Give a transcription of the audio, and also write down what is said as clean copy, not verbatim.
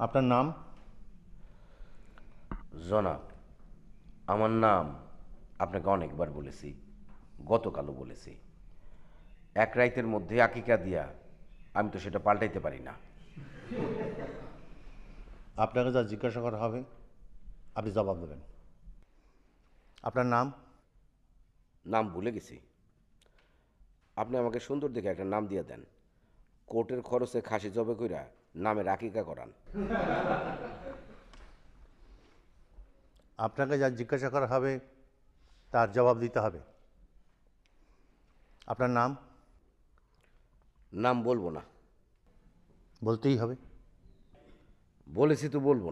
আপনার নাম? জনাব, আমার নাম আপনাকে অনেকবার বলেছি, গতকালও বলেছি। এক রাইতের মধ্যে আকিকা দিয়া আমি তো সেটা পাল্টাইতে পারি না। আপনাকে যা জিজ্ঞাসা করা হবে আপনি জবাব দেবেন। আপনার নাম? নাম ভুলে গেছি। আপনি আমাকে সুন্দর দেখে একটা নাম দিয়ে দেন। কোর্টের খরচে খাসি জবে কইরা নামের আকিকা করান। আপনাকে যা জিজ্ঞাসা করা হবে তার জবাব দিতে হবে। আপনার নাম? নাম বলবো না। বলতেই হবে। বলেছি তো বলবো না।